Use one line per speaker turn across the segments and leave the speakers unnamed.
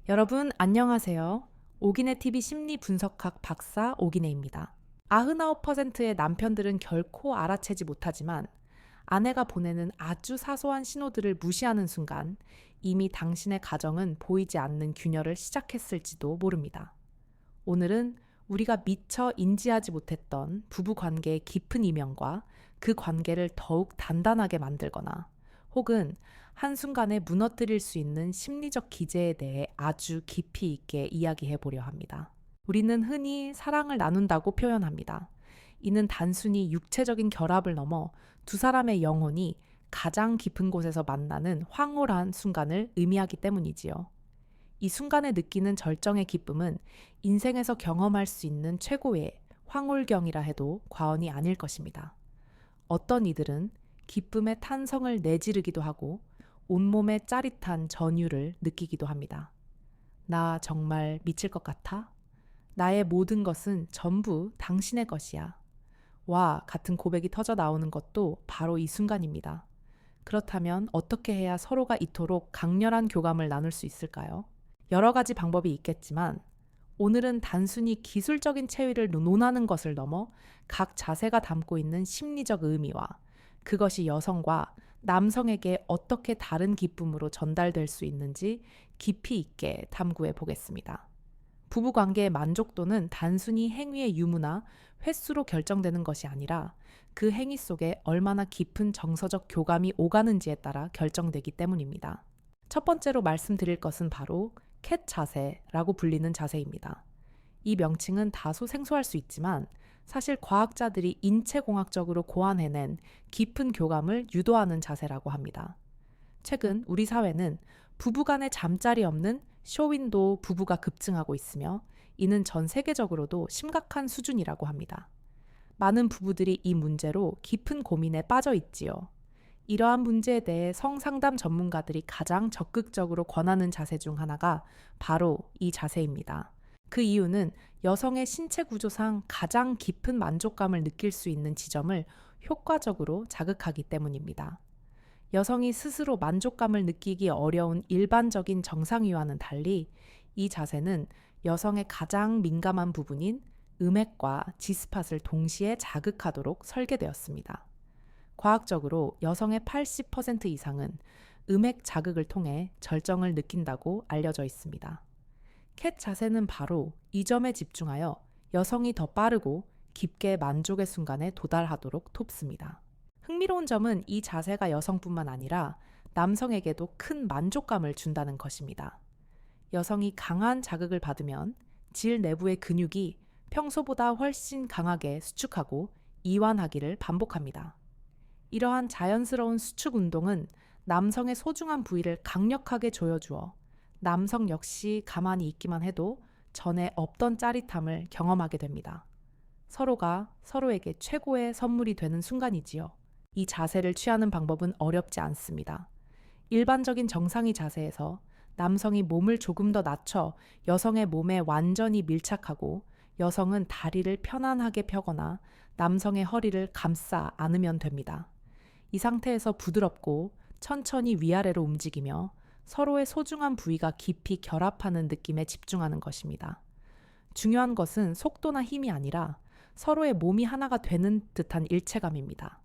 여러분 안녕하세요. 오기네 TV 심리 분석학 박사 오기네입니다. 99%의 남편들은 결코 알아채지 못하지만 아내가 보내는 아주 사소한 신호들을 무시하는 순간 이미 당신의 가정은 보이지 않는 균열을 시작했을지도 모릅니다. 오늘은 우리가 미처 인지하지 못했던 부부 관계의 깊은 이면과 그 관계를 더욱 단단하게 만들거나 혹은 한순간에 무너뜨릴 수 있는 심리적 기제에 대해 아주 깊이 있게 이야기해 보려 합니다. 우리는 흔히 사랑을 나눈다고 표현합니다. 이는 단순히 육체적인 결합을 넘어 두 사람의 영혼이 가장 깊은 곳에서 만나는 황홀한 순간을 의미하기 때문이지요. 이 순간에 느끼는 절정의 기쁨은 인생에서 경험할 수 있는 최고의 황홀경이라 해도 과언이 아닐 것입니다. 어떤 이들은 기쁨의 탄성을 내지르기도 하고 온몸의 짜릿한 전율을 느끼기도 합니다. 나 정말 미칠 것 같아? 나의 모든 것은 전부 당신의 것이야. 와 같은 고백이 터져 나오는 것도 바로 이 순간입니다. 그렇다면 어떻게 해야 서로가 이토록 강렬한 교감을 나눌 수 있을까요? 여러 가지 방법이 있겠지만 오늘은 단순히 기술적인 체위를 논하는 것을 넘어 각 자세가 담고 있는 심리적 의미와 그것이 여성과 남성에게 어떻게 다른 기쁨으로 전달될 수 있는지 깊이 있게 탐구해 보겠습니다. 부부관계의 만족도는 단순히 행위의 유무나 횟수로 결정되는 것이 아니라 그 행위 속에 얼마나 깊은 정서적 교감이 오가는지에 따라 결정되기 때문입니다. 첫 번째로 말씀드릴 것은 바로 캣 자세라고 불리는 자세입니다. 이 명칭은 다소 생소할 수 있지만 사실 과학자들이 인체공학적으로 고안해낸 깊은 교감을 유도하는 자세라고 합니다. 최근 우리 사회는 부부간의 잠자리 없는 쇼윈도 부부가 급증하고 있으며 이는 전 세계적으로도 심각한 수준이라고 합니다. 많은 부부들이 이 문제로 깊은 고민에 빠져 있지요. 이러한 문제에 대해 성상담 전문가들이 가장 적극적으로 권하는 자세 중 하나가 바로 이 자세입니다. 그 이유는 여성의 신체 구조상 가장 깊은 만족감을 느낄 수 있는 지점을 효과적으로 자극하기 때문입니다. 여성이 스스로 만족감을 느끼기 어려운 일반적인 정상위와는 달리 이 자세는 여성의 가장 민감한 부분인 음액과 지스팟을 동시에 자극하도록 설계되었습니다. 과학적으로 여성의 80% 이상은 음액 자극을 통해 절정을 느낀다고 알려져 있습니다. 캣 자세는 바로 이 점에 집중하여 여성이 더 빠르고 깊게 만족의 순간에 도달하도록 돕습니다. 흥미로운 점은 이 자세가 여성뿐만 아니라 남성에게도 큰 만족감을 준다는 것입니다. 여성이 강한 자극을 받으면 질 내부의 근육이 평소보다 훨씬 강하게 수축하고 이완하기를 반복합니다. 이러한 자연스러운 수축 운동은 남성의 소중한 부위를 강력하게 조여주어 남성 역시 가만히 있기만 해도 전에 없던 짜릿함을 경험하게 됩니다. 서로가 서로에게 최고의 선물이 되는 순간이지요. 이 자세를 취하는 방법은 어렵지 않습니다. 일반적인 정상의 자세에서 남성이 몸을 조금 더 낮춰 여성의 몸에 완전히 밀착하고 여성은 다리를 편안하게 펴거나 남성의 허리를 감싸 안으면 됩니다. 이 상태에서 부드럽고 천천히 위아래로 움직이며 서로의 소중한 부위가 깊이 결합하는 느낌에 집중하는 것입니다. 중요한 것은 속도나 힘이 아니라 서로의 몸이 하나가 되는 듯한 일체감입니다.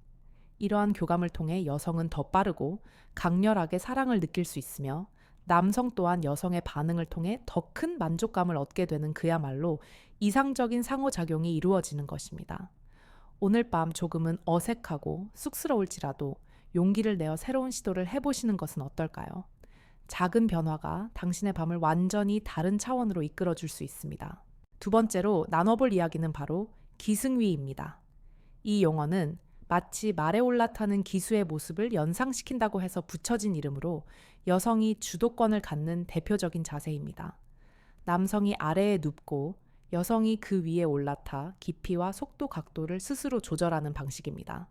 이러한 교감을 통해 여성은 더 빠르고 강렬하게 사랑을 느낄 수 있으며 남성 또한 여성의 반응을 통해 더 큰 만족감을 얻게 되는 그야말로 이상적인 상호작용이 이루어지는 것입니다. 오늘 밤 조금은 어색하고 쑥스러울지라도 용기를 내어 새로운 시도를 해보시는 것은 어떨까요? 작은 변화가 당신의 밤을 완전히 다른 차원으로 이끌어줄 수 있습니다. 두 번째로 나눠볼 이야기는 바로 기승위입니다. 이 용어는 마치 말에 올라타는 기수의 모습을 연상시킨다고 해서 붙여진 이름으로 여성이 주도권을 갖는 대표적인 자세입니다. 남성이 아래에 눕고 여성이 그 위에 올라타 깊이와 속도 각도를 스스로 조절하는 방식입니다.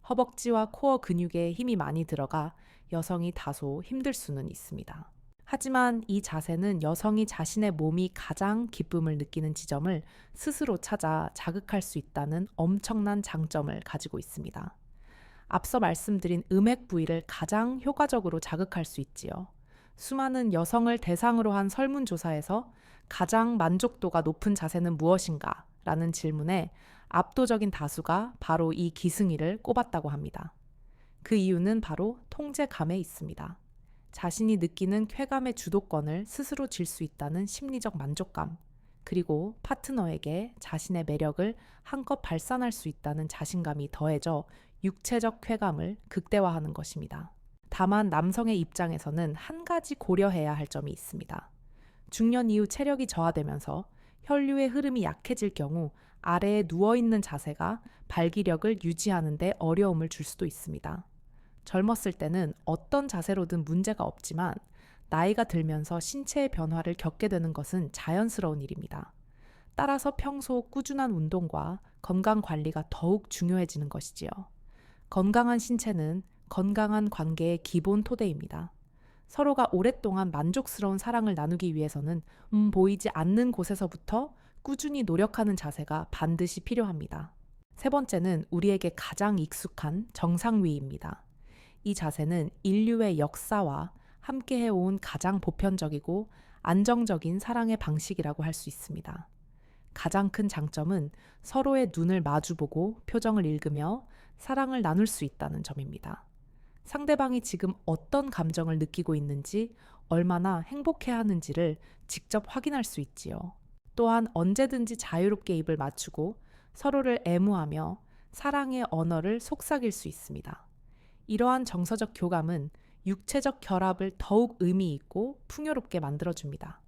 허벅지와 코어 근육에 힘이 많이 들어가 여성이 다소 힘들 수는 있습니다. 하지만 이 자세는 여성이 자신의 몸이 가장 기쁨을 느끼는 지점을 스스로 찾아 자극할 수 있다는 엄청난 장점을 가지고 있습니다. 앞서 말씀드린 음액 부위를 가장 효과적으로 자극할 수 있지요. 수많은 여성을 대상으로 한 설문조사에서 가장 만족도가 높은 자세는 무엇인가? 라는 질문에 압도적인 다수가 바로 이 기승이를 꼽았다고 합니다. 그 이유는 바로 통제감에 있습니다. 자신이 느끼는 쾌감의 주도권을 스스로 쥘 수 있다는 심리적 만족감, 그리고 파트너에게 자신의 매력을 한껏 발산할 수 있다는 자신감이 더해져 육체적 쾌감을 극대화하는 것입니다. 다만 남성의 입장에서는 한 가지 고려해야 할 점이 있습니다. 중년 이후 체력이 저하되면서 혈류의 흐름이 약해질 경우 아래에 누워있는 자세가 발기력을 유지하는 데 어려움을 줄 수도 있습니다. 젊었을 때는 어떤 자세로든 문제가 없지만 나이가 들면서 신체의 변화를 겪게 되는 것은 자연스러운 일입니다. 따라서 평소 꾸준한 운동과 건강 관리가 더욱 중요해지는 것이지요. 건강한 신체는 건강한 관계의 기본 토대입니다. 서로가 오랫동안 만족스러운 사랑을 나누기 위해서는 보이지 않는 곳에서부터 꾸준히 노력하는 자세가 반드시 필요합니다. 세 번째는 우리에게 가장 익숙한 정상위입니다. 이 자세는 인류의 역사와 함께 해온 가장 보편적이고 안정적인 사랑의 방식이라고 할 수 있습니다. 가장 큰 장점은 서로의 눈을 마주보고 표정을 읽으며 사랑을 나눌 수 있다는 점입니다. 상대방이 지금 어떤 감정을 느끼고 있는지, 얼마나 행복해하는지를 직접 확인할 수 있지요. 또한 언제든지 자유롭게 입을 맞추고 서로를 애무하며 사랑의 언어를 속삭일 수 있습니다. 이러한 정서적 교감은 육체적 결합을 더욱 의미 있고 풍요롭게 만들어줍니다.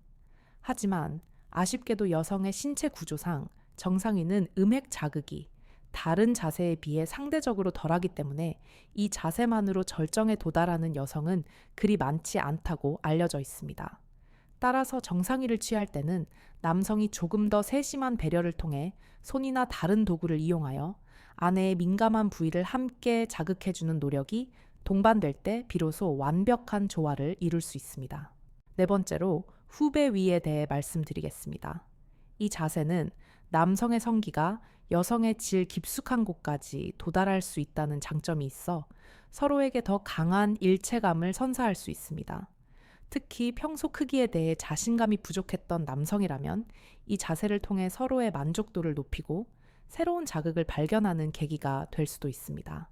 하지만 아쉽게도 여성의 신체 구조상 정상인은 음핵 자극이 다른 자세에 비해 상대적으로 덜하기 때문에 이 자세만으로 절정에 도달하는 여성은 그리 많지 않다고 알려져 있습니다. 따라서 정상위를 취할 때는 남성이 조금 더 세심한 배려를 통해 손이나 다른 도구를 이용하여 아내의 민감한 부위를 함께 자극해주는 노력이 동반될 때 비로소 완벽한 조화를 이룰 수 있습니다. 네 번째로 후배 위에 대해 말씀드리겠습니다. 이 자세는 남성의 성기가 여성의 질 깊숙한 곳까지 도달할 수 있다는 장점이 있어 서로에게 더 강한 일체감을 선사할 수 있습니다. 특히 평소 크기에 대해 자신감이 부족했던 남성이라면 이 자세를 통해 서로의 만족도를 높이고 새로운 자극을 발견하는 계기가 될 수도 있습니다.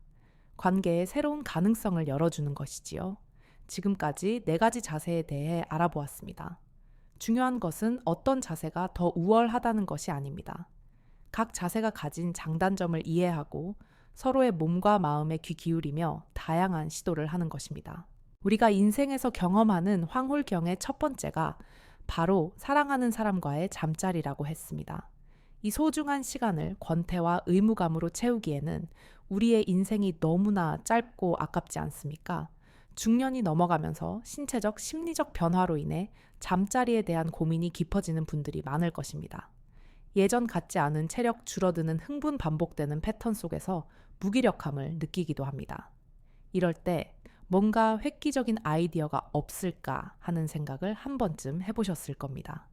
관계에 새로운 가능성을 열어주는 것이지요. 지금까지 4가지 자세에 대해 알아보았습니다. 중요한 것은 어떤 자세가 더 우월하다는 것이 아닙니다. 각 자세가 가진 장단점을 이해하고 서로의 몸과 마음에 귀 기울이며 다양한 시도를 하는 것입니다. 우리가 인생에서 경험하는 황홀경의 첫 번째가 바로 사랑하는 사람과의 잠자리라고 했습니다. 이 소중한 시간을 권태와 의무감으로 채우기에는 우리의 인생이 너무나 짧고 아깝지 않습니까? 중년이 넘어가면서 신체적, 심리적 변화로 인해 잠자리에 대한 고민이 깊어지는 분들이 많을 것입니다. 예전 같지 않은 체력 줄어드는 흥분 반복되는 패턴 속에서 무기력함을 느끼기도 합니다. 이럴 때 뭔가 획기적인 아이디어가 없을까 하는 생각을 한 번쯤 해보셨을 겁니다.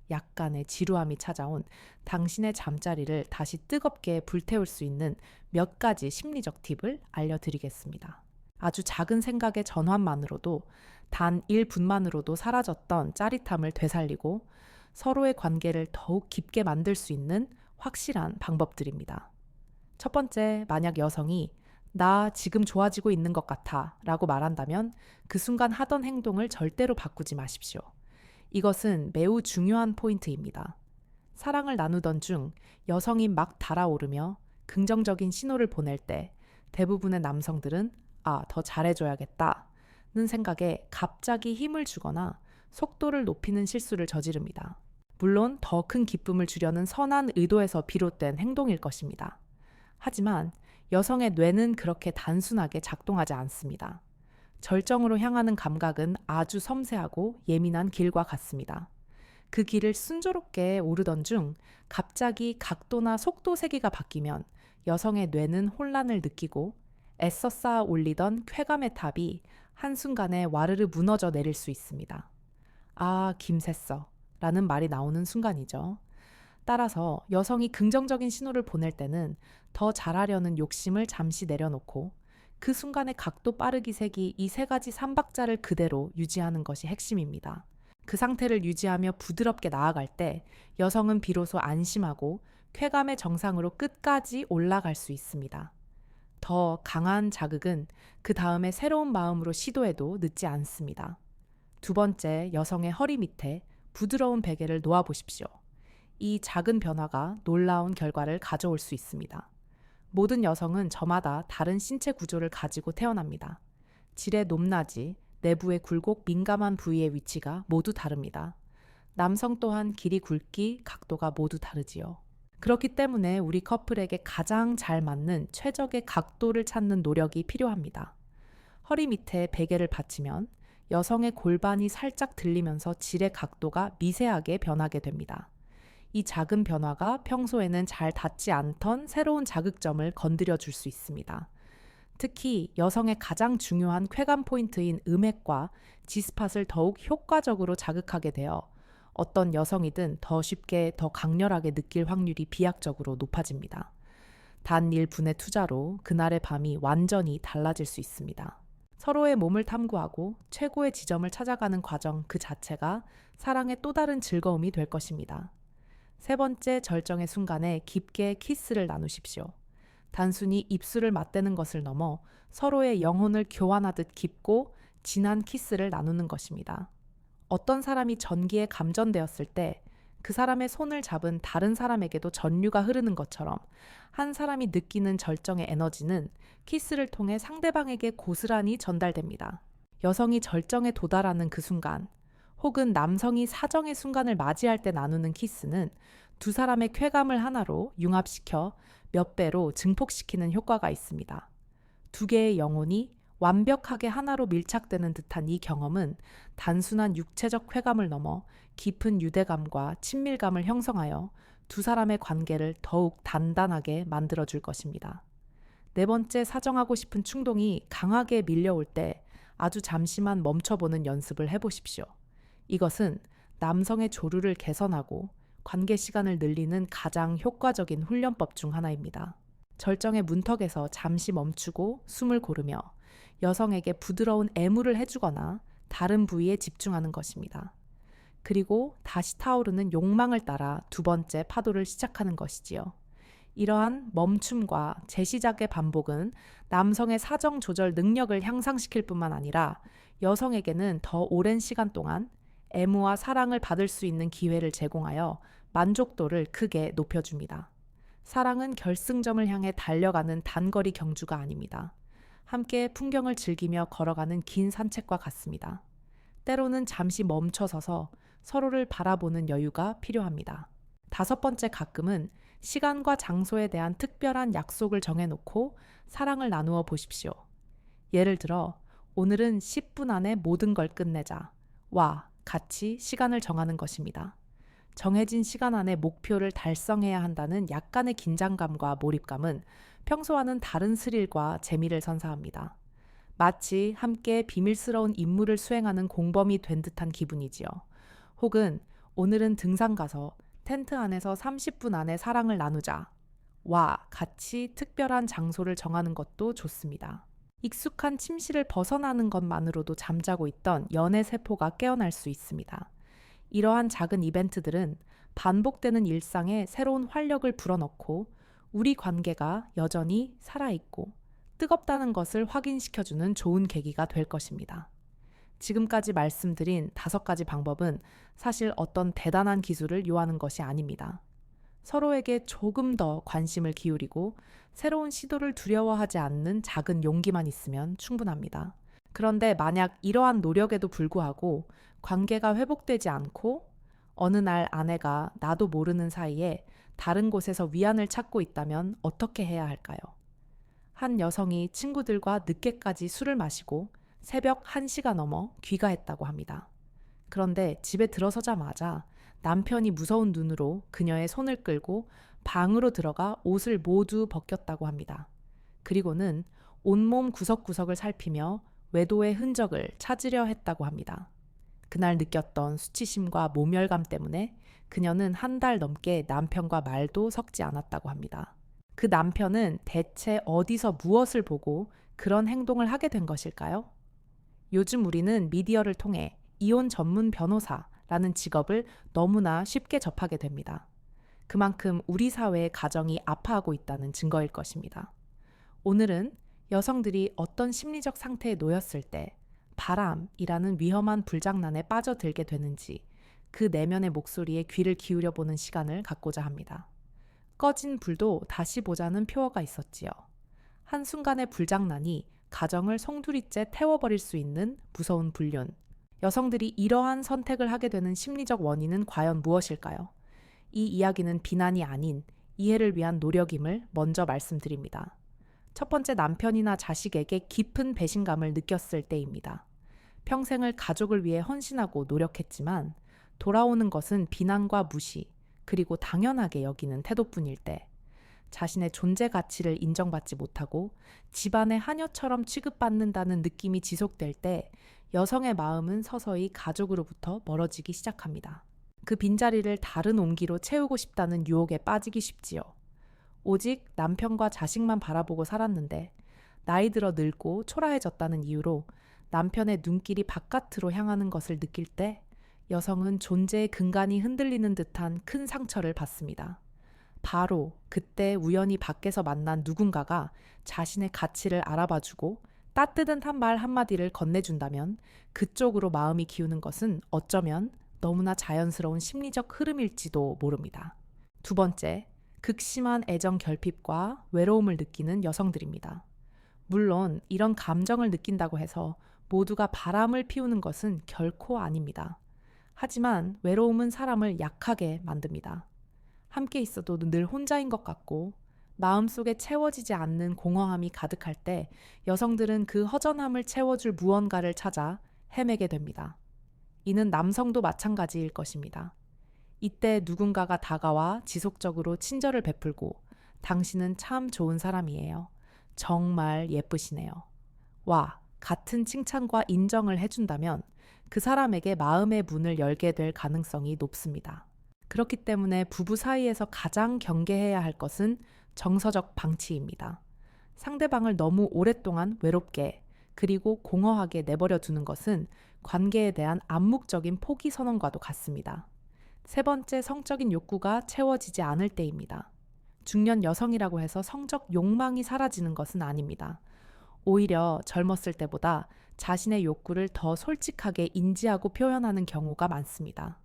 약간의 지루함이 찾아온 당신의 잠자리를 다시 뜨겁게 불태울 수 있는 몇 가지 심리적 팁을 알려드리겠습니다. 아주 작은 생각의 전환만으로도 단 1분만으로도 사라졌던 짜릿함을 되살리고 서로의 관계를 더욱 깊게 만들 수 있는 확실한 방법들입니다. 첫 번째, 만약 여성이 나 지금 좋아지고 있는 것 같아 라고 말한다면 그 순간 하던 행동을 절대로 바꾸지 마십시오. 이것은 매우 중요한 포인트입니다. 사랑을 나누던 중 여성이 막 달아오르며 긍정적인 신호를 보낼 때 대부분의 남성들은 더 잘해줘야겠다는 생각에 갑자기 힘을 주거나 속도를 높이는 실수를 저지릅니다. 물론 더 큰 기쁨을 주려는 선한 의도에서 비롯된 행동일 것입니다. 하지만 여성의 뇌는 그렇게 단순하게 작동하지 않습니다. 절정으로 향하는 감각은 아주 섬세하고 예민한 길과 같습니다. 그 길을 순조롭게 오르던 중 갑자기 각도나 속도 세기가 바뀌면 여성의 뇌는 혼란을 느끼고 애써 쌓아 올리던 쾌감의 탑이 한순간에 와르르 무너져 내릴 수 있습니다. 김샜어 라는 말이 나오는 순간이죠. 따라서 여성이 긍정적인 신호를 보낼 때는 더 잘하려는 욕심을 잠시 내려놓고 그 순간의 각도 빠르기 색이 이 세 가지 삼박자를 그대로 유지하는 것이 핵심입니다. 그 상태를 유지하며 부드럽게 나아갈 때 여성은 비로소 안심하고 쾌감의 정상으로 끝까지 올라갈 수 있습니다. 더 강한 자극은 그 다음에 새로운 마음으로 시도해도 늦지 않습니다. 두 번째, 여성의 허리 밑에 부드러운 베개를 놓아 보십시오. 이 작은 변화가 놀라운 결과를 가져올 수 있습니다. 모든 여성은 저마다 다른 신체 구조를 가지고 태어납니다. 질의 높낮이, 내부의 굴곡 민감한 부위의 위치가 모두 다릅니다. 남성 또한 길이 굵기, 각도가 모두 다르지요. 그렇기 때문에 우리 커플에게 가장 잘 맞는 최적의 각도를 찾는 노력이 필요합니다. 허리 밑에 베개를 받치면 여성의 골반이 살짝 들리면서 질의 각도가 미세하게 변하게 됩니다. 이 작은 변화가 평소에는 잘 닿지 않던 새로운 자극점을 건드려 줄 수 있습니다. 특히 여성의 가장 중요한 쾌감 포인트인 음액과 G스팟을 더욱 효과적으로 자극하게 되어 어떤 여성이든 더 쉽게 더 강렬하게 느낄 확률이 비약적으로 높아집니다. 단 1분의 투자로 그날의 밤이 완전히 달라질 수 있습니다. 서로의 몸을 탐구하고 최고의 지점을 찾아가는 과정 그 자체가 사랑의 또 다른 즐거움이 될 것입니다. 세 번째, 절정의 순간에 깊게 키스를 나누십시오. 단순히 입술을 맞대는 것을 넘어 서로의 영혼을 교환하듯 깊고 진한 키스를 나누는 것입니다. 어떤 사람이 전기에 감전되었을 때 그 사람의 손을 잡은 다른 사람에게도 전류가 흐르는 것처럼 한 사람이 느끼는 절정의 에너지는 키스를 통해 상대방에게 고스란히 전달됩니다. 여성이 절정에 도달하는 그 순간, 혹은 남성이 사정의 순간을 맞이할 때 나누는 키스는 두 사람의 쾌감을 하나로 융합시켜 몇 배로 증폭시키는 효과가 있습니다. 두 개의 영혼이 완벽하게 하나로 밀착되는 듯한 이 경험은 단순한 육체적 쾌감을 넘어 깊은 유대감과 친밀감을 형성하여 두 사람의 관계를 더욱 단단하게 만들어줄 것입니다. 네 번째, 사정하고 싶은 충동이 강하게 밀려올 때 아주 잠시만 멈춰보는 연습을 해보십시오. 이것은 남성의 조류를 개선하고 관계 시간을 늘리는 가장 효과적인 훈련법 중 하나입니다. 절정의 문턱에서 잠시 멈추고 숨을 고르며 여성에게 부드러운 애무를 해주거나 다른 부위에 집중하는 것입니다. 그리고 다시 타오르는 욕망을 따라 두 번째 파도를 시작하는 것이지요. 이러한 멈춤과 재시작의 반복은 남성의 사정 조절 능력을 향상시킬 뿐만 아니라 여성에게는 더 오랜 시간 동안 애무와 사랑을 받을 수 있는 기회를 제공하여 만족도를 크게 높여줍니다. 사랑은 결승점을 향해 달려가는 단거리 경주가 아닙니다. 함께 풍경을 즐기며 걸어가는 긴 산책과 같습니다. 때로는 잠시 멈춰서서 서로를 바라보는 여유가 필요합니다. 다섯 번째, 가끔은 시간과 장소에 대한 특별한 약속을 정해놓고 사랑을 나누어 보십시오. 예를 들어, 오늘은 10분 안에 모든 걸 끝내자. 와, 같이 시간을 정하는 것입니다. 정해진 시간 안에 목표를 달성해야 한다는 약간의 긴장감과 몰입감은 평소와는 다른 스릴과 재미를 선사합니다. 마치 함께 비밀스러운 임무를 수행하는 공범이 된 듯한 기분이지요. 혹은 오늘은 등산 가서 텐트 안에서 30분 안에 사랑을 나누자. 와, 같이 특별한 장소를 정하는 것도 좋습니다. 익숙한 침실을 벗어나는 것만으로도 잠자고 있던 연애 세포가 깨어날 수 있습니다. 이러한 작은 이벤트들은 반복되는 일상에 새로운 활력을 불어넣고 우리 관계가 여전히 살아있고 뜨겁다는 것을 확인시켜주는 좋은 계기가 될 것입니다. 지금까지 말씀드린 5가지 방법은 사실 어떤 대단한 기술을 요하는 것이 아닙니다. 서로에게 조금 더 관심을 기울이고 새로운 시도를 두려워하지 않는 작은 용기만 있으면 충분합니다. 그런데 만약 이러한 노력에도 불구하고 관계가 회복되지 않고 어느 날 아내가 나도 모르는 사이에 다른 곳에서 위안을 찾고 있다면 어떻게 해야 할까요? 한 여성이 친구들과 늦게까지 술을 마시고 새벽 1시가 넘어 귀가했다고 합니다. 그런데 집에 들어서자마자 남편이 무서운 눈으로 그녀의 손을 끌고 방으로 들어가 옷을 모두 벗겼다고 합니다. 그리고는 온몸 구석구석을 살피며 외도의 흔적을 찾으려 했다고 합니다. 그날 느꼈던 수치심과 모멸감 때문에 그녀는 1달 넘게 남편과 말도 섞지 않았다고 합니다. 그 남편은 대체 어디서 무엇을 보고 그런 행동을 하게 된 것일까요? 요즘 우리는 미디어를 통해 이혼 전문 변호사라는 직업을 너무나 쉽게 접하게 됩니다. 그만큼 우리 사회의 가정이 아파하고 있다는 증거일 것입니다. 오늘은 여성들이 어떤 심리적 상태에 놓였을 때 바람이라는 위험한 불장난에 빠져들게 되는지 그 내면의 목소리에 귀를 기울여 보는 시간을 갖고자 합니다. 꺼진 불도 다시 보자는 표어가 있었지요. 한순간의 불장난이 가정을 송두리째 태워버릴 수 있는 무서운 불륜. 여성들이 이러한 선택을 하게 되는 심리적 원인은 과연 무엇일까요? 이 이야기는 비난이 아닌 이해를 위한 노력임을 먼저 말씀드립니다. 첫 번째, 남편이나 자식에게 깊은 배신감을 느꼈을 때입니다. 평생을 가족을 위해 헌신하고 노력했지만 돌아오는 것은 비난과 무시, 그리고 당연하게 여기는 태도뿐일 때, 자신의 존재 가치를 인정받지 못하고 집안의 하녀처럼 취급받는다는 느낌이 지속될 때 여성의 마음은 서서히 가족으로부터 멀어지기 시작합니다. 그 빈자리를 다른 온기로 채우고 싶다는 유혹에 빠지기 쉽지요. 오직 남편과 자식만 바라보고 살았는데 나이 들어 늙고 초라해졌다는 이유로 남편의 눈길이 바깥으로 향하는 것을 느낄 때 여성은 존재의 근간이 흔들리는 듯한 큰 상처를 받습니다. 바로 그때 우연히 밖에서 만난 누군가가 자신의 가치를 알아봐주고 따뜻한 말 한마디를 건네준다면 그쪽으로 마음이 기우는 것은 어쩌면 너무나 자연스러운 심리적 흐름일지도 모릅니다. 두 번째, 극심한 애정 결핍과 외로움을 느끼는 여성들입니다. 물론 이런 감정을 느낀다고 해서 모두가 바람을 피우는 것은 결코 아닙니다. 하지만 외로움은 사람을 약하게 만듭니다. 함께 있어도 늘 혼자인 것 같고 마음속에 채워지지 않는 공허함이 가득할 때 여성들은 그 허전함을 채워줄 무언가를 찾아 헤매게 됩니다. 이는 남성도 마찬가지일 것입니다. 이때 누군가가 다가와 지속적으로 친절을 베풀고 당신은 참 좋은 사람이에요. 정말 예쁘시네요. 와, 같은 칭찬과 인정을 해준다면 그 사람에게 마음의 문을 열게 될 가능성이 높습니다. 그렇기 때문에 부부 사이에서 가장 경계해야 할 것은 정서적 방치입니다. 상대방을 너무 오랫동안 외롭게 그리고 공허하게 내버려 두는 것은 관계에 대한 암묵적인 포기 선언과도 같습니다. 세 번째, 성적인 욕구가 채워지지 않을 때입니다. 중년 여성이라고 해서 성적 욕망이 사라지는 것은 아닙니다. 오히려 젊었을 때보다 자신의 욕구를 더 솔직하게 인지하고 표현하는 경우가 많습니다.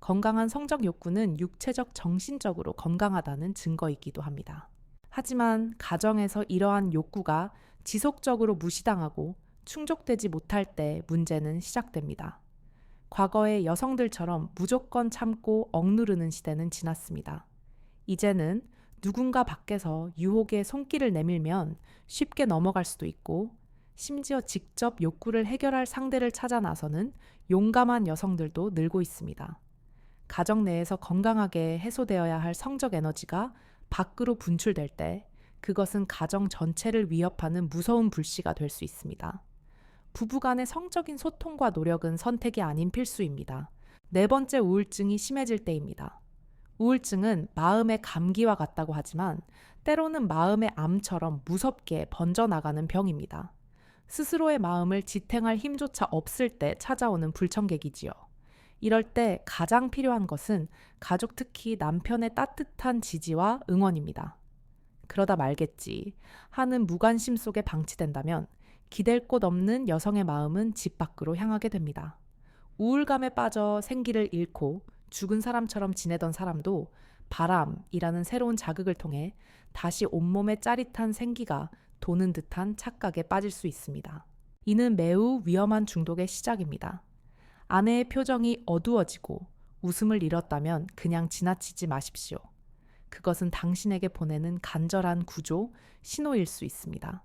건강한 성적 욕구는 육체적, 정신적으로 건강하다는 증거이기도 합니다. 하지만 가정에서 이러한 욕구가 지속적으로 무시당하고 충족되지 못할 때 문제는 시작됩니다. 과거의 여성들처럼 무조건 참고 억누르는 시대는 지났습니다. 이제는 누군가 밖에서 유혹에 손길을 내밀면 쉽게 넘어갈 수도 있고 심지어 직접 욕구를 해결할 상대를 찾아 나서는 용감한 여성들도 늘고 있습니다. 가정 내에서 건강하게 해소되어야 할 성적 에너지가 밖으로 분출될 때 그것은 가정 전체를 위협하는 무서운 불씨가 될 수 있습니다. 부부 간의 성적인 소통과 노력은 선택이 아닌 필수입니다. 네 번째, 우울증이 심해질 때입니다. 우울증은 마음의 감기와 같다고 하지만 때로는 마음의 암처럼 무섭게 번져나가는 병입니다. 스스로의 마음을 지탱할 힘조차 없을 때 찾아오는 불청객이지요. 이럴 때 가장 필요한 것은 가족, 특히 남편의 따뜻한 지지와 응원입니다. 그러다 말겠지 하는 무관심 속에 방치된다면 기댈 곳 없는 여성의 마음은 집 밖으로 향하게 됩니다. 우울감에 빠져 생기를 잃고 죽은 사람처럼 지내던 사람도 바람이라는 새로운 자극을 통해 다시 온몸에 짜릿한 생기가 도는 듯한 착각에 빠질 수 있습니다. 이는 매우 위험한 중독의 시작입니다. 아내의 표정이 어두워지고 웃음을 잃었다면 그냥 지나치지 마십시오. 그것은 당신에게 보내는 간절한 구조, 신호일 수 있습니다.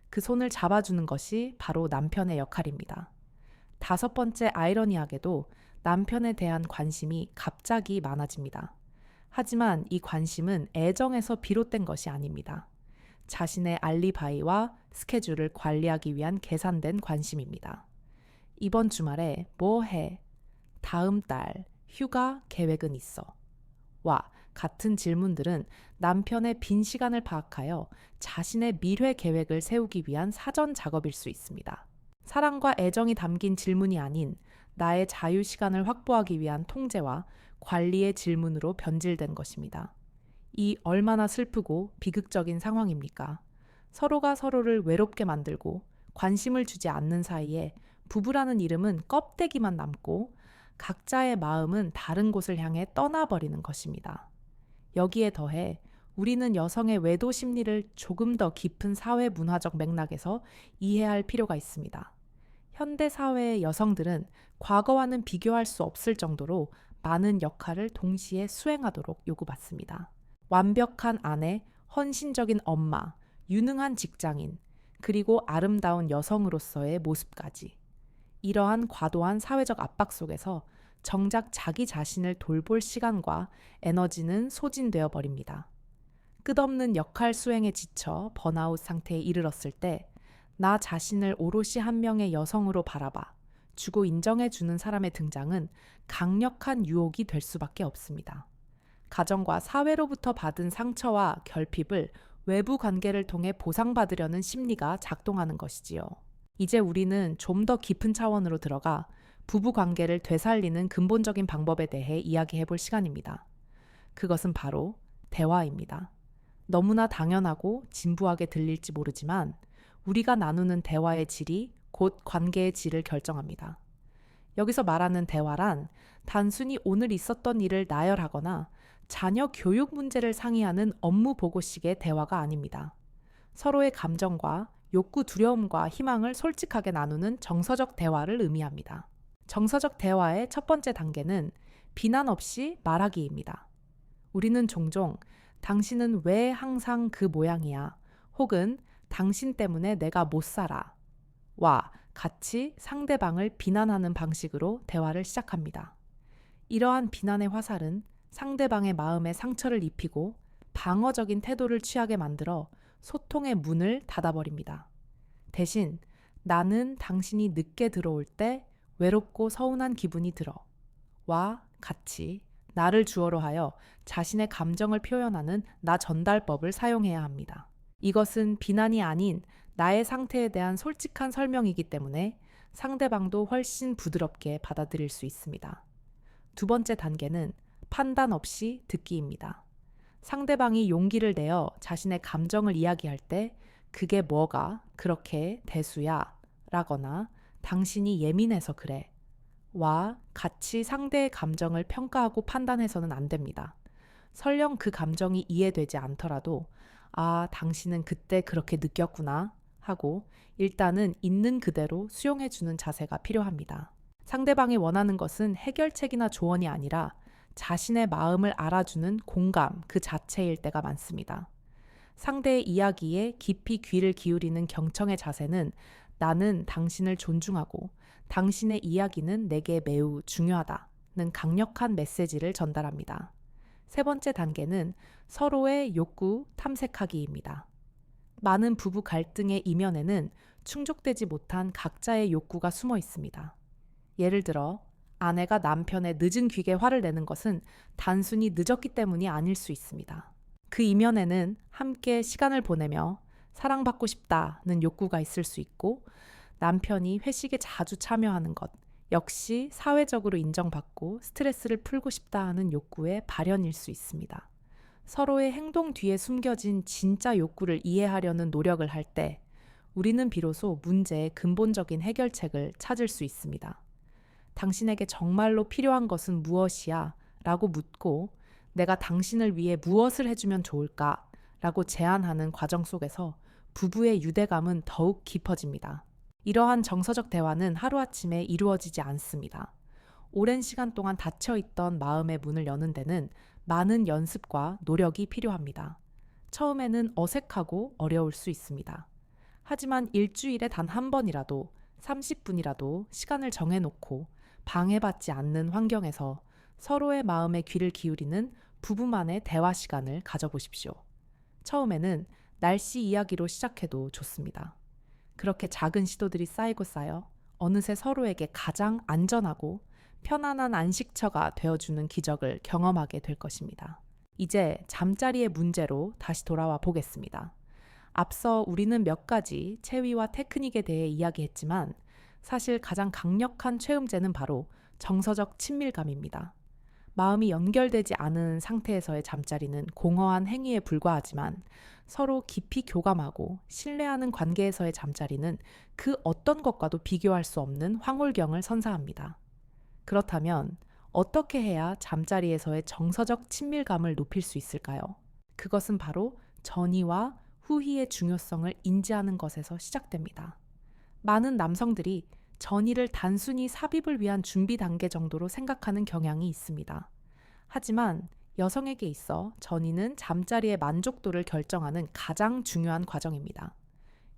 그 손을 잡아주는 것이 바로 남편의 역할입니다. 다섯 번째, 아이러니하게도 남편에 대한 관심이 갑자기 많아집니다. 하지만 이 관심은 애정에서 비롯된 것이 아닙니다. 자신의 알리바이와 스케줄을 관리하기 위한 계산된 관심입니다. 이번 주말에 뭐 해? 다음 달 휴가 계획은 있어. 와, 같은 질문들은 남편의 빈 시간을 파악하여 자신의 미래 계획을 세우기 위한 사전 작업일 수 있습니다. 사랑과 애정이 담긴 질문이 아닌 나의 자유 시간을 확보하기 위한 통제와 관리의 질문으로 변질된 것입니다. 이 얼마나 슬프고 비극적인 상황입니까? 서로가 서로를 외롭게 만들고 관심을 주지 않는 사이에 부부라는 이름은 껍데기만 남고 각자의 마음은 다른 곳을 향해 떠나버리는 것입니다. 여기에 더해 우리는 여성의 외도 심리를 조금 더 깊은 사회 문화적 맥락에서 이해할 필요가 있습니다. 현대 사회의 여성들은 과거와는 비교할 수 없을 정도로 많은 역할을 동시에 수행하도록 요구받습니다. 완벽한 아내, 헌신적인 엄마, 유능한 직장인, 그리고 아름다운 여성으로서의 모습까지. 이러한 과도한 사회적 압박 속에서 정작 자기 자신을 돌볼 시간과 에너지는 소진되어 버립니다. 끝없는 역할 수행에 지쳐 번아웃 상태에 이르렀을 때 나 자신을 오롯이 한 명의 여성으로 바라봐 주고 인정해주는 사람의 등장은 강력한 유혹이 될 수밖에 없습니다. 가정과 사회로부터 받은 상처와 결핍을 외부 관계를 통해 보상받으려는 심리가 작동하는 것이지요. 이제 우리는 좀 더 깊은 차원으로 들어가 부부 관계를 되살리는 근본적인 방법에 대해 이야기해 볼 시간입니다. 그것은 바로 대화입니다. 너무나 당연하고 진부하게 들릴지 모르지만 우리가 나누는 대화의 질이 곧 관계의 질을 결정합니다. 여기서 말하는 대화란 단순히 오늘 있었던 일을 나열하거나 자녀 교육 문제를 상의하는 업무 보고식의 대화가 아닙니다. 서로의 감정과 욕구, 두려움과 희망을 솔직하게 나누는 정서적 대화를 의미합니다. 정서적 대화의 첫 번째 단계는 비난 없이 말하기입니다. 우리는 종종 당신은 왜 항상 그 모양이야? 혹은 당신 때문에 내가 못 살아. 와 같이 상대방을 비난하는 방식으로 대화를 시작합니다. 이러한 비난의 화살은 상대방의 마음에 상처를 입히고 방어적인 태도를 취하게 만들어 소통의 문을 닫아버립니다. 대신 나는 당신이 늦게 들어올 때 외롭고 서운한 기분이 들어. 와 같이 나를 주어로 하여 자신의 감정을 표현하는 나 전달법을 사용해야 합니다. 이것은 비난이 아닌 나의 상태에 대한 솔직한 설명이기 때문에 상대방도 훨씬 부드럽게 받아들일 수 있습니다. 두 번째 단계는 판단 없이 듣기입니다. 상대방이 용기를 내어 자신의 감정을 이야기할 때 그게 뭐가 그렇게 대수야 라거나 당신이 예민해서 그래 와 같이 상대의 감정을 평가하고 판단해서는 안 됩니다. 설령 그 감정이 이해되지 않더라도 아 당신은 그때 그렇게 느꼈구나 하고 일단은 있는 그대로 수용해주는 자세가 필요합니다. 상대방이 원하는 것은 해결책이나 조언이 아니라 자신의 마음을 알아주는 공감 그 자체일 때가 많습니다. 상대의 이야기에 깊이 귀를 기울이는 경청의 자세는 나는 당신을 존중하고 당신의 이야기는 내게 매우 중요하다는 강력한 메시지를 전달합니다. 세 번째 단계는 서로의 욕구 탐색하기입니다. 많은 부부 갈등의 이면에는 충족되지 못한 각자의 욕구가 숨어 있습니다. 예를 들어 아내가 남편의 늦은 귀에 화를 내는 것은 단순히 늦었기 때문이 아닐 수 있습니다. 그 이면에는 함께 시간을 보내며 사랑받고 싶다는 욕구가 있을 수 있고 남편이 회식에 자주 참여하는 것 역시 사회적으로 인정받고 스트레스를 풀고 싶다 하는 욕구의 발현일 수 있습니다. 서로의 행동 뒤에 숨겨진 진짜 욕구를 이해하려는 노력을 할 때 우리는 비로소 문제의 근본적인 해결책을 찾을 수 있습니다. 당신에게 정말로 필요한 것은 무엇이야? 라고 묻고 내가 당신을 위해 무엇을 해주면 좋을까? 라고 제안하는 과정 속에서 부부의 유대감은 더욱 깊어집니다. 이러한 정서적 대화는 하루아침에 이루어지지 않습니다. 오랜 시간 동안 닫혀있던 마음의 문을 여는 데는 많은 연습과 노력이 필요합니다. 처음에는 어색하고 어려울 수 있습니다. 하지만 일주일에 단 한 번이라도 30분이라도 시간을 정해놓고 방해받지 않는 환경에서 서로의 마음에 귀를 기울이는 부부만의 대화 시간을 가져보십시오. 처음에는 날씨 이야기로 시작해도 좋습니다. 그렇게 작은 시도들이 쌓이고 쌓여 어느새 서로에게 가장 안전하고 편안한 안식처가 되어주는 기적을 경험하게 될 것입니다. 이제 잠자리의 문제로 다시 돌아와 보겠습니다. 앞서 우리는 몇 가지 체위와 테크닉에 대해 이야기했지만 사실 가장 강력한 최음제는 바로 정서적 친밀감입니다. 마음이 연결되지 않은 상태에서의 잠자리는 공허한 행위에 불과하지만 서로 깊이 교감하고 신뢰하는 관계에서의 잠자리는 그 어떤 것과도 비교할 수 없는 황홀경을 선사합니다. 그렇다면 어떻게 해야 잠자리에서의 정서적 친밀감을 높일 수 있을까요? 그것은 바로 전이와 후희의 중요성을 인지하는 것에서 시작됩니다. 많은 남성들이 전이를 단순히 삽입을 위한 준비 단계 정도로 생각하는 경향이 있습니다. 하지만 여성에게 있어 전이는 잠자리의 만족도를 결정하는 가장 중요한 과정입니다.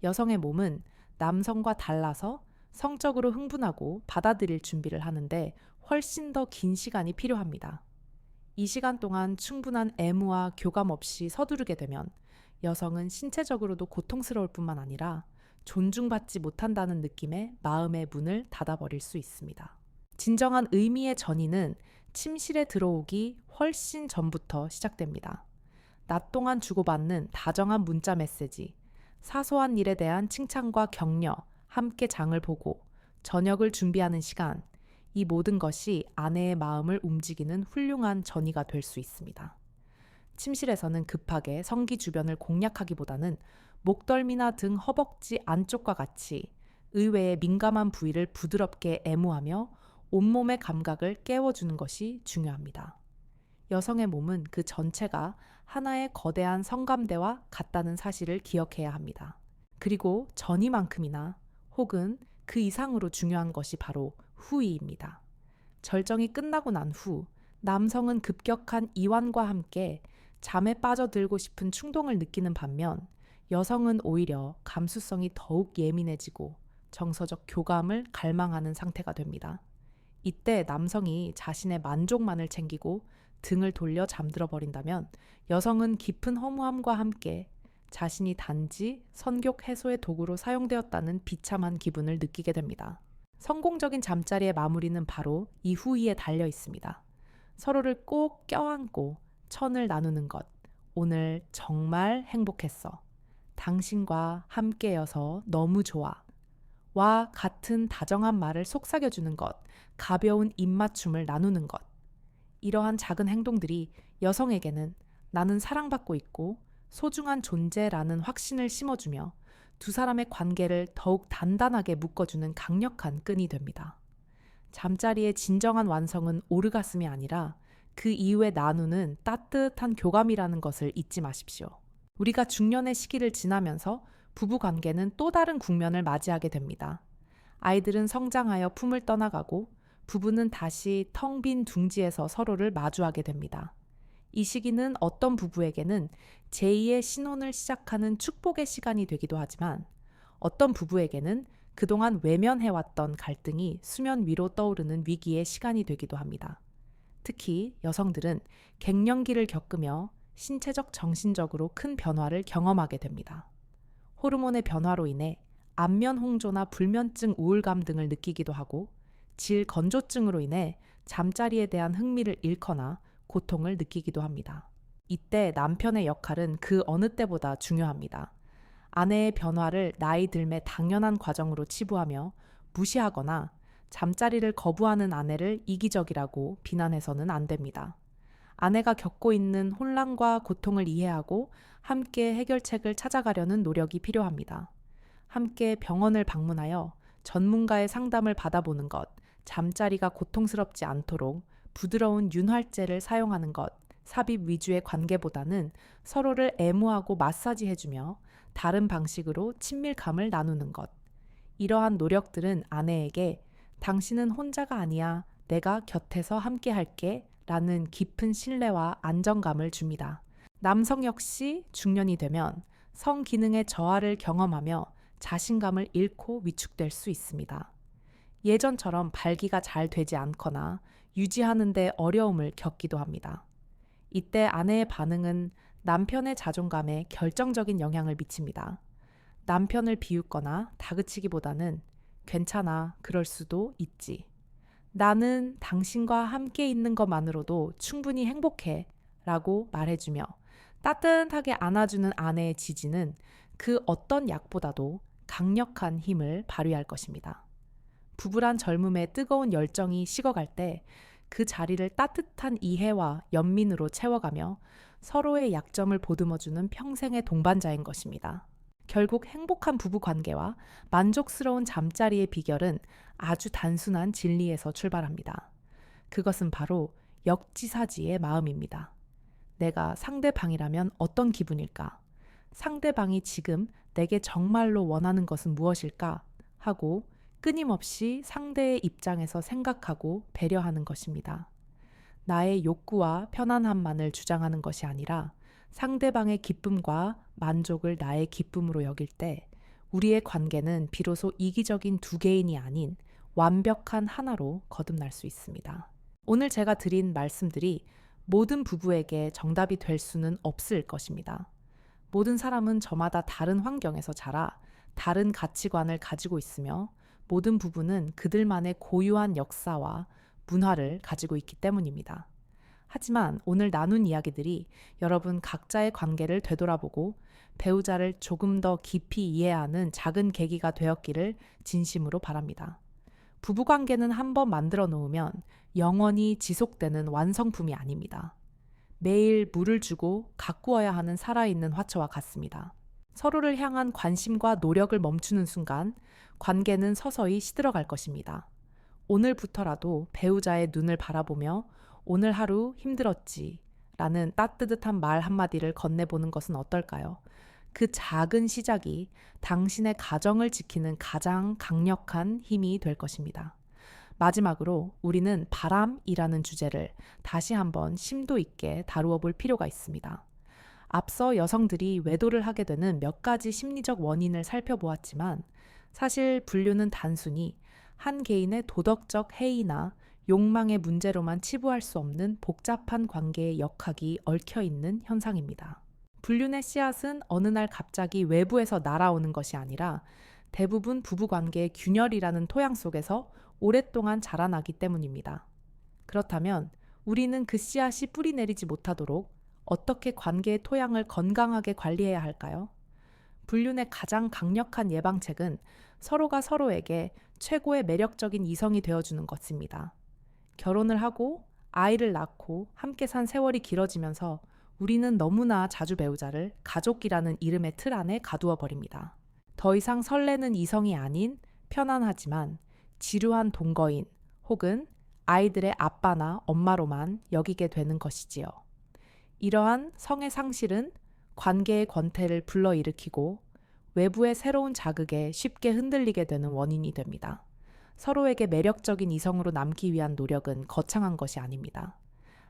여성의 몸은 남성과 달라서 성적으로 흥분하고 받아들일 준비를 하는데 훨씬 더 긴 시간이 필요합니다. 이 시간 동안 충분한 애무와 교감 없이 서두르게 되면 여성은 신체적으로도 고통스러울 뿐만 아니라 존중받지 못한다는 느낌에 마음의 문을 닫아버릴 수 있습니다. 진정한 의미의 전이는 침실에 들어오기 훨씬 전부터 시작됩니다. 낮 동안 주고받는 다정한 문자 메시지, 사소한 일에 대한 칭찬과 격려, 함께 장을 보고 저녁을 준비하는 시간, 이 모든 것이 아내의 마음을 움직이는 훌륭한 전이가 될 수 있습니다. 침실에서는 급하게 성기 주변을 공략하기보다는 목덜미나 등 허벅지 안쪽과 같이 의외의 민감한 부위를 부드럽게 애무하며 온몸의 감각을 깨워주는 것이 중요합니다. 여성의 몸은 그 전체가 하나의 거대한 성감대와 같다는 사실을 기억해야 합니다. 그리고 전이만큼이나 혹은 그 이상으로 중요한 것이 바로 후이입니다. 절정이 끝나고 난 후 남성은 급격한 이완과 함께 잠에 빠져들고 싶은 충동을 느끼는 반면 여성은 오히려 감수성이 더욱 예민해지고 정서적 교감을 갈망하는 상태가 됩니다. 이때 남성이 자신의 만족만을 챙기고 등을 돌려 잠들어 버린다면 여성은 깊은 허무함과 함께 자신이 단지 성욕 해소의 도구로 사용되었다는 비참한 기분을 느끼게 됩니다. 성공적인 잠자리의 마무리는 바로 이 후이에 달려 있습니다. 서로를 꼭 껴안고 천을 나누는 것. 오늘 정말 행복했어. 당신과 함께여서 너무 좋아. 와 같은 다정한 말을 속삭여주는 것. 가벼운 입맞춤을 나누는 것. 이러한 작은 행동들이 여성에게는 나는 사랑받고 있고 소중한 존재라는 확신을 심어주며 두 사람의 관계를 더욱 단단하게 묶어주는 강력한 끈이 됩니다. 잠자리의 진정한 완성은 오르가슴이 아니라 그 이후에 나누는 따뜻한 교감이라는 것을 잊지 마십시오. 우리가 중년의 시기를 지나면서 부부 관계는 또 다른 국면을 맞이하게 됩니다. 아이들은 성장하여 품을 떠나가고 부부는 다시 텅 빈 둥지에서 서로를 마주하게 됩니다. 이 시기는 어떤 부부에게는 제2의 신혼을 시작하는 축복의 시간이 되기도 하지만 어떤 부부에게는 그동안 외면해왔던 갈등이 수면 위로 떠오르는 위기의 시간이 되기도 합니다. 특히 여성들은 갱년기를 겪으며 신체적 정신적으로 큰 변화를 경험하게 됩니다. 호르몬의 변화로 인해 안면 홍조나 불면증 우울감 등을 느끼기도 하고 질 건조증으로 인해 잠자리에 대한 흥미를 잃거나 고통을 느끼기도 합니다. 이때 남편의 역할은 그 어느 때보다 중요합니다. 아내의 변화를 나이 들매 당연한 과정으로 치부하며 무시하거나 잠자리를 거부하는 아내를 이기적이라고 비난해서는 안 됩니다. 아내가 겪고 있는 혼란과 고통을 이해하고 함께 해결책을 찾아가려는 노력이 필요합니다. 함께 병원을 방문하여 전문가의 상담을 받아보는 것, 잠자리가 고통스럽지 않도록 부드러운 윤활제를 사용하는 것, 삽입 위주의 관계보다는 서로를 애무하고 마사지해주며 다른 방식으로 친밀감을 나누는 것. 이러한 노력들은 아내에게 당신은 혼자가 아니야. 내가 곁에서 함께 할게. 라는 깊은 신뢰와 안정감을 줍니다. 남성 역시 중년이 되면 성기능의 저하를 경험하며 자신감을 잃고 위축될 수 있습니다. 예전처럼 발기가 잘 되지 않거나 유지하는 데 어려움을 겪기도 합니다. 이때 아내의 반응은 남편의 자존감에 결정적인 영향을 미칩니다. 남편을 비웃거나 다그치기보다는 괜찮아, 그럴 수도 있지. 나는 당신과 함께 있는 것만으로도 충분히 행복해 라고 말해주며 따뜻하게 안아주는 아내의 지지는 그 어떤 약보다도 강력한 힘을 발휘할 것입니다. 부부란 젊음의 뜨거운 열정이 식어갈 때 그 자리를 따뜻한 이해와 연민으로 채워가며 서로의 약점을 보듬어주는 평생의 동반자인 것입니다. 결국 행복한 부부 관계와 만족스러운 잠자리의 비결은 아주 단순한 진리에서 출발합니다. 그것은 바로 역지사지의 마음입니다. 내가 상대방이라면 어떤 기분일까? 상대방이 지금 내게 정말로 원하는 것은 무엇일까? 하고 끊임없이 상대의 입장에서 생각하고 배려하는 것입니다. 나의 욕구와 편안함만을 주장하는 것이 아니라 상대방의 기쁨과 만족을 나의 기쁨으로 여길 때 우리의 관계는 비로소 이기적인 두 개인이 아닌 완벽한 하나로 거듭날 수 있습니다. 오늘 제가 드린 말씀들이 모든 부부에게 정답이 될 수는 없을 것입니다. 모든 사람은 저마다 다른 환경에서 자라 다른 가치관을 가지고 있으며 모든 부부는 그들만의 고유한 역사와 문화를 가지고 있기 때문입니다. 하지만 오늘 나눈 이야기들이 여러분 각자의 관계를 되돌아보고 배우자를 조금 더 깊이 이해하는 작은 계기가 되었기를 진심으로 바랍니다. 부부관계는 한번 만들어 놓으면 영원히 지속되는 완성품이 아닙니다. 매일 물을 주고 가꾸어야 하는 살아있는 화초와 같습니다. 서로를 향한 관심과 노력을 멈추는 순간 관계는 서서히 시들어갈 것입니다. 오늘부터라도 배우자의 눈을 바라보며 오늘 하루 힘들었지 라는 따뜻한 말 한마디를 건네보는 것은 어떨까요? 그 작은 시작이 당신의 가정을 지키는 가장 강력한 힘이 될 것입니다. 마지막으로 우리는 바람이라는 주제를 다시 한번 심도 있게 다루어 볼 필요가 있습니다. 앞서 여성들이 외도를 하게 되는 몇 가지 심리적 원인을 살펴보았지만 사실 분류는 단순히 한 개인의 도덕적 해이나 욕망의 문제로만 치부할 수 없는 복잡한 관계의 역학이 얽혀있는 현상입니다. 불륜의 씨앗은 어느 날 갑자기 외부에서 날아오는 것이 아니라 대부분 부부관계의 균열이라는 토양 속에서 오랫동안 자라나기 때문입니다. 그렇다면 우리는 그 씨앗이 뿌리 내리지 못하도록 어떻게 관계의 토양을 건강하게 관리해야 할까요? 불륜의 가장 강력한 예방책은 서로가 서로에게 최고의 매력적인 이성이 되어주는 것입니다. 결혼을 하고 아이를 낳고 함께 산 세월이 길어지면서 우리는 너무나 자주 배우자를 가족이라는 이름의 틀 안에 가두어 버립니다. 더 이상 설레는 이성이 아닌 편안하지만 지루한 동거인 혹은 아이들의 아빠나 엄마로만 여기게 되는 것이지요. 이러한 성의 상실은 관계의 권태를 불러일으키고 외부의 새로운 자극에 쉽게 흔들리게 되는 원인이 됩니다. 서로에게 매력적인 이성으로 남기 위한 노력은 거창한 것이 아닙니다.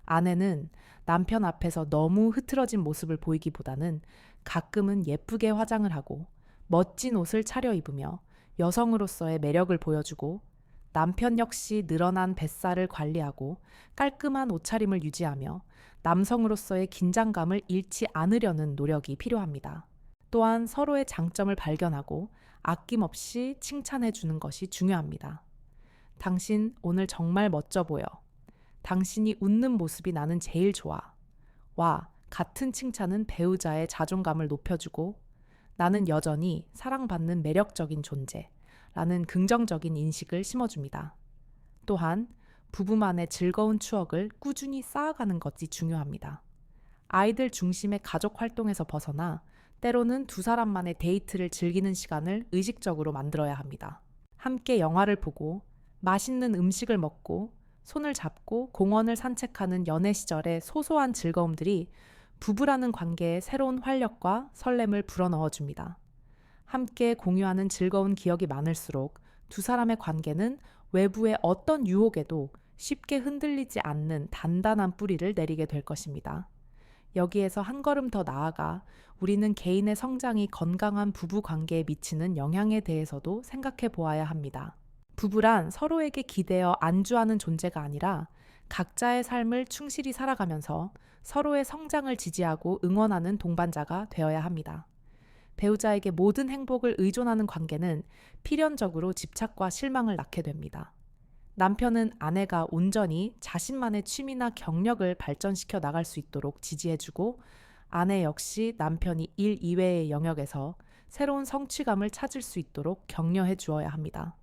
아내는 남편 앞에서 너무 흐트러진 모습을 보이기보다는 가끔은 예쁘게 화장을 하고 멋진 옷을 차려입으며 여성으로서의 매력을 보여주고 남편 역시 늘어난 뱃살을 관리하고 깔끔한 옷차림을 유지하며 남성으로서의 긴장감을 잃지 않으려는 노력이 필요합니다. 또한 서로의 장점을 발견하고 아낌없이 칭찬해 주는 것이 중요합니다. 당신 오늘 정말 멋져 보여. 당신이 웃는 모습이 나는 제일 좋아. 와, 같은 칭찬은 배우자의 자존감을 높여주고 나는 여전히 사랑받는 매력적인 존재. 라는 긍정적인 인식을 심어줍니다. 또한 부부만의 즐거운 추억을 꾸준히 쌓아가는 것이 중요합니다. 아이들 중심의 가족 활동에서 벗어나 때로는 두 사람만의 데이트를 즐기는 시간을 의식적으로 만들어야 합니다. 함께 영화를 보고 맛있는 음식을 먹고 손을 잡고 공원을 산책하는 연애 시절의 소소한 즐거움들이 부부라는 관계에 새로운 활력과 설렘을 불어넣어줍니다. 함께 공유하는 즐거운 기억이 많을수록 두 사람의 관계는 외부의 어떤 유혹에도 쉽게 흔들리지 않는 단단한 뿌리를 내리게 될 것입니다. 여기에서 한 걸음 더 나아가 우리는 개인의 성장이 건강한 부부 관계에 미치는 영향에 대해서도 생각해 보아야 합니다. 부부란 서로에게 기대어 안주하는 존재가 아니라 각자의 삶을 충실히 살아가면서 서로의 성장을 지지하고 응원하는 동반자가 되어야 합니다. 배우자에게 모든 행복을 의존하는 관계는 필연적으로 집착과 실망을 낳게 됩니다. 남편은 아내가 온전히 자신만의 취미나 경력을 발전시켜 나갈 수 있도록 지지해주고, 아내 역시 남편이 일 이외의 영역에서 새로운 성취감을 찾을 수 있도록 격려해 주어야 합니다.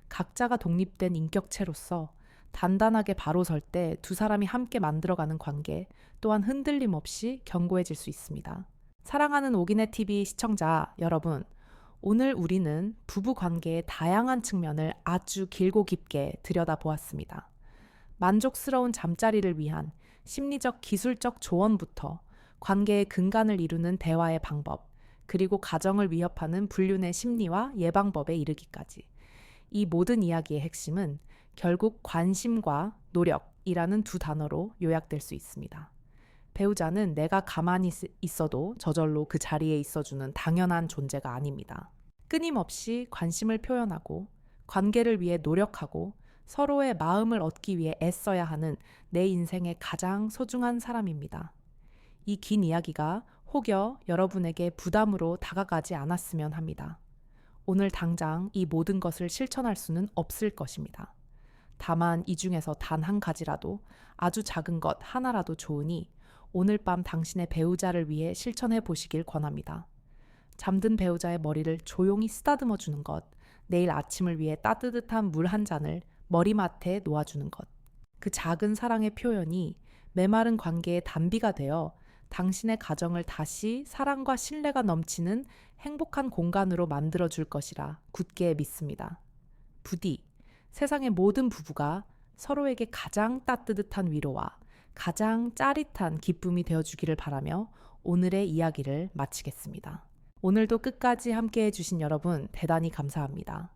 각자가 독립된 인격체로서 단단하게 바로 설 때 두 사람이 함께 만들어가는 관계 또한 흔들림 없이 견고해질 수 있습니다. 사랑하는 오기네 TV 시청자 여러분, 오늘 우리는 부부 관계의 다양한 측면을 아주 길고 깊게 들여다보았습니다. 만족스러운 잠자리를 위한 심리적 기술적 조언부터 관계의 근간을 이루는 대화의 방법, 그리고 가정을 위협하는 불륜의 심리와 예방법에 이르기까지, 이 모든 이야기의 핵심은 결국 관심과 노력이라는 두 단어로 요약될 수 있습니다. 배우자는 내가 가만히 있어도 저절로 그 자리에 있어주는 당연한 존재가 아닙니다. 끊임없이 관심을 표현하고 관계를 위해 노력하고 서로의 마음을 얻기 위해 애써야 하는 내 인생의 가장 소중한 사람입니다. 이 긴 이야기가 혹여 여러분에게 부담으로 다가가지 않았으면 합니다. 오늘 당장 이 모든 것을 실천할 수는 없을 것입니다. 다만 이 중에서 단 한 가지라도, 아주 작은 것 하나라도 좋으니 오늘 밤 당신의 배우자를 위해 실천해 보시길 권합니다. 잠든 배우자의 머리를 조용히 쓰다듬어 주는 것, 내일 아침을 위해 따뜻한 물 한 잔을 머리맡에 놓아주는 것. 그 작은 사랑의 표현이 메마른 관계의 단비가 되어 당신의 가정을 다시 사랑과 신뢰가 넘치는 행복한 공간으로 만들어 줄 것이라 굳게 믿습니다. 부디 세상의 모든 부부가 서로에게 가장 따뜻한 위로와 가장 짜릿한 기쁨이 되어주기를 바라며 오늘의 이야기를 마치겠습니다. 오늘도 끝까지 함께해 주신 여러분 대단히 감사합니다.